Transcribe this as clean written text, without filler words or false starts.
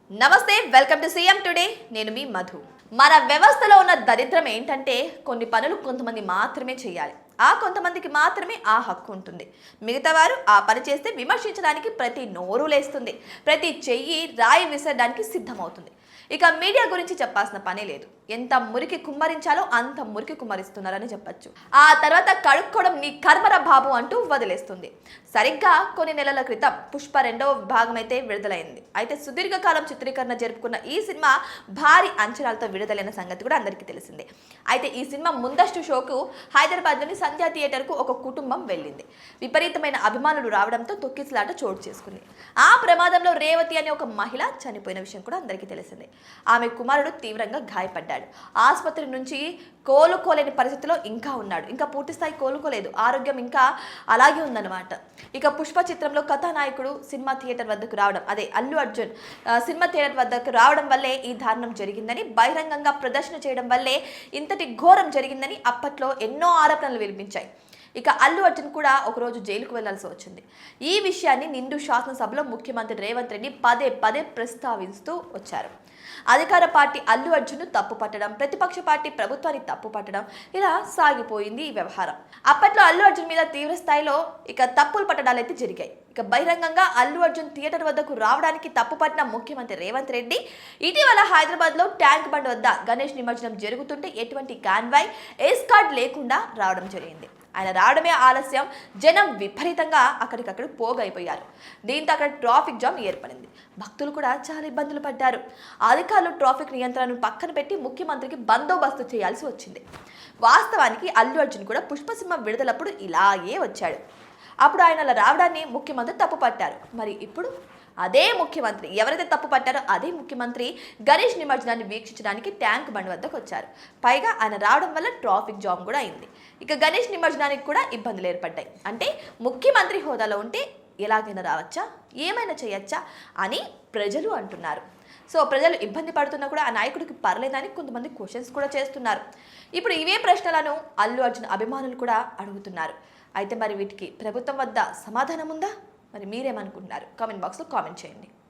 నమస్తే, welcome to CM today. నేను మీ మధు. మన వ్యవస్థలో ఉన్న దరిద్రం ఏంటంటే కొన్ని పనులు కొంతమంది మాత్రమే చేయాలి. ఆ కొంతమందికి మాత్రమే ఆ హక్కు ఉంటుంది. మిగతా వారు ఆ పని చేస్తే విమర్శించడానికి ప్రతి నోరు లేస్తుంది, ప్రతి చెయ్యి రాయి విసరడానికి సిద్ధమవుతుంది. ఇక మీడియా గురించి చెప్పాల్సిన పనే లేదు. ఎంత మురికి కుమ్మరించాలో అంత మురికి కుమ్మరిస్తున్నారని చెప్పచ్చు. ఆ తర్వాత కడుక్కోవడం నీ కర్మర బాబు అంటూ వదిలేస్తుంది. సరిగ్గా కొన్ని నెలల క్రితం పుష్ప 2వ భాగం అయితే విడుదలైంది. అయితే సుదీర్ఘకాలం చిత్రీకరణ జరుపుకున్న ఈ సినిమా భారీ అంచనాలతో విడుదలైన సంగతి కూడా అందరికీ తెలిసిందే. అయితే ఈ సినిమా ముందస్తు షోకు హైదరాబాద్లోని సంధ్యా థియేటర్కు ఒక కుటుంబం వెళ్ళింది. విపరీతమైన అభిమానులు రావడంతో తొక్కిసలాట చోటు చేసుకుంది. ఆ ప్రమాదంలో రేవతి అనే ఒక మహిళ చనిపోయిన విషయం కూడా అందరికీ తెలిసిందే. ఆమె కుమారుడు తీవ్రంగా గాయపడ్డాడు. ఆసుపత్రి నుంచి కోలుకోలేని పరిస్థితిలో ఇంకా ఉన్నాడు. ఇంకా పూర్తిస్థాయి కోలుకోలేదు. ఆరోగ్యం ఇంకా అలాగే ఉందన్నమాట. ఇక పుష్ప చిత్రంలో కథానాయకుడు సినిమా థియేటర్ వద్దకు రావడం, అదే అల్లు అర్జున్ సినిమా థియేటర్ వద్దకు రావడం వల్లే ఈ దారుణం జరిగిందని, బహిరంగంగా ప్రదర్శన చేయడం వల్లే ఇంతటి ఘోరం జరిగిందని అప్పట్లో ఎన్నో ఆరోపణలు వినిపించాయి. ఇక అల్లు అర్జున్ కూడా ఒకరోజు జైలుకు వెళ్లాల్సి వచ్చింది. ఈ విషయాన్ని నిండు శాసనసభలో ముఖ్యమంత్రి రేవంత్ రెడ్డి పదే పదే ప్రస్తావిస్తూ వచ్చారు. అధికార పార్టీ అల్లు అర్జున్ తప్పు పట్టడం, ప్రతిపక్ష పార్టీ ప్రభుత్వాన్ని తప్పు పట్టడం, ఇలా సాగిపోయింది ఈ వ్యవహారం. అప్పట్లో అల్లు అర్జున్ మీద తీవ్ర స్థాయిలో తప్పులు పట్టడాలు అయితే జరిగాయి. బహిరంగంగా అల్లు అర్జున్ థియేటర్ వద్దకు రావడానికి తప్పు పట్టిన ముఖ్యమంత్రి రేవంత్ రెడ్డి ఇటీవల హైదరాబాద్ లో ట్యాంక్ బండ్ వద్ద గణేష్ నిమజ్జనం జరుగుతుంటే ఎటువంటి కాన్వాయ్, ఎస్కార్ట్ లేకుండా రావడం జరిగింది. ఆయన రావడమే ఆలస్యం. జనం విపరీతంగా అక్కడికక్కడ పోగైపోయారు. దీంతో అక్కడ ట్రాఫిక్ జామ్ ఏర్పడింది. భక్తులు కూడా చాలా ఇబ్బందులు పడ్డారు. అధికారులు ట్రాఫిక్ నియంత్రణను పక్కన పెట్టి ముఖ్యమంత్రికి బందోబస్తు చేయాల్సి వచ్చింది. వాస్తవానికి అల్లు అర్జున్ కూడా పుష్ప సినిమా విడుదలప్పుడు ఇలాగే వచ్చాడు. అప్పుడు ఆయన అలా రావడాన్ని ముఖ్యమంత్రి తప్పు పట్టారు. మరి ఇప్పుడు అదే ముఖ్యమంత్రి, ఎవరైతే తప్పు పట్టారో అదే ముఖ్యమంత్రి గణేష్ నిమజ్జనాన్ని వీక్షించడానికి ట్యాంక్ బండ్ వద్దకు వచ్చారు. పైగా ఆయన రావడం వల్ల ట్రాఫిక్ జామ్ కూడా అయింది. గణేష్ నిమజ్జనానికి కూడా ఇబ్బందులు ఏర్పడ్డాయి. అంటే ముఖ్యమంత్రి హోదాలో ఉంటే ఎలాగైనా రావచ్చా, ఏమైనా చేయొచ్చా అని ప్రజలు అంటున్నారు. సో ప్రజలు ఇబ్బంది పడుతున్నా కూడా ఆ నాయకుడికి పర్లేదని కొంతమంది క్వశ్చన్స్ కూడా చేస్తున్నారు. ఇప్పుడు ఇవే ప్రశ్నలను అల్లు అర్జున్ అభిమానులు కూడా అడుగుతున్నారు. అయితే మరి వీటికి ప్రభుత్వం వద్ద సమాధానం ఉందా? మరి మీరేమనుకుంటున్నారు? కామెంట్ బాక్స్లో కామెంట్ చేయండి.